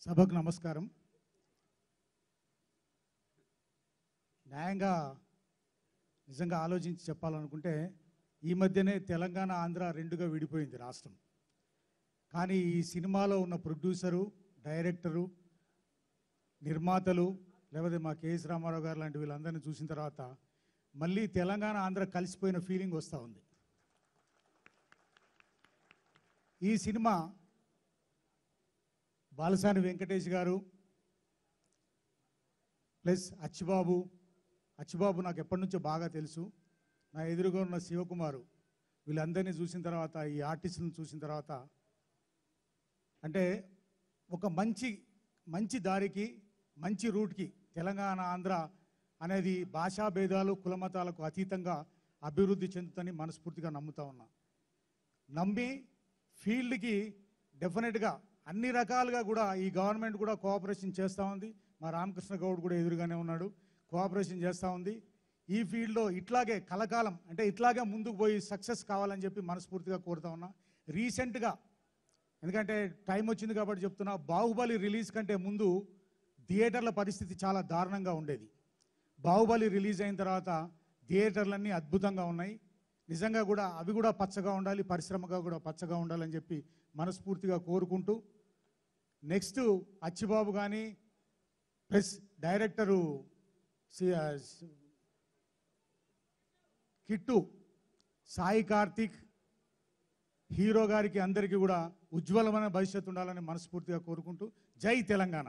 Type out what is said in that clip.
సభకు నమస్కారం. న్యాయంగా నిజంగా ఆలోచించి చెప్పాలనుకుంటే ఈ మధ్యనే తెలంగాణ ఆంధ్ర రెండుగా విడిపోయింది రాష్ట్రం. కానీ ఈ సినిమాలో ఉన్న ప్రొడ్యూసరు, డైరెక్టరు, నిర్మాతలు లేకపోతే మా కేఎస్ రామారావు గారు లాంటి వీళ్ళందరినీ చూసిన తర్వాత మళ్ళీ తెలంగాణ ఆంధ్ర కలిసిపోయిన ఫీలింగ్ వస్తూ ఉంది. ఈ సినిమా బాలసాని వెంకటేష్ గారు ప్లస్ అచ్చిబాబు నాకు ఎప్పటి నుంచో బాగా తెలుసు. నా ఎదురుగా ఉన్న శివకుమారు వీళ్ళందరినీ చూసిన తర్వాత, ఈ ఆర్టిస్టులను చూసిన తర్వాత అంటే ఒక మంచి దారికి, మంచి రూట్కి తెలంగాణ ఆంధ్ర అనేది భాషా భేదాలు, కులమతాలకు అతీతంగా అభివృద్ధి చెందుతుందని మనస్ఫూర్తిగా నమ్ముతా ఉన్నా. నమ్మి ఫీల్డ్కి డెఫినెట్గా అన్ని రకాలుగా కూడా ఈ గవర్నమెంట్ కూడా కోఆపరేషన్ చేస్తూ ఉంది. మా రామకృష్ణ గౌడ్ కూడా ఎదురుగానే ఉన్నాడు, కోఆపరేషన్ చేస్తూ ఉంది. ఈ ఫీల్డ్లో ఇట్లాగే కలకాలం అంటే ఇట్లాగే ముందుకు పోయి సక్సెస్ కావాలని చెప్పి మనస్ఫూర్తిగా కోరుతా ఉన్నా. రీసెంట్గా ఎందుకంటే టైం వచ్చింది కాబట్టి చెప్తున్నా, బాహుబలి రిలీజ్ కంటే ముందు థియేటర్ల పరిస్థితి చాలా దారుణంగా ఉండేది. బాహుబలి రిలీజ్ అయిన తర్వాత థియేటర్లన్నీ అద్భుతంగా ఉన్నాయి. నిజంగా కూడా అవి కూడా పచ్చగా ఉండాలి, పరిశ్రమగా కూడా పచ్చగా ఉండాలని చెప్పి మనస్ఫూర్తిగా కోరుకుంటూ, నెక్స్ట్ అచ్చిబాబు కానీ plus director Kittu, Sai Karthik, hero గారికి అందరికీ కూడా ఉజ్వలమైన భవిష్యత్తు ఉండాలని మనస్ఫూర్తిగా కోరుకుంటూ, జై తెలంగాణ.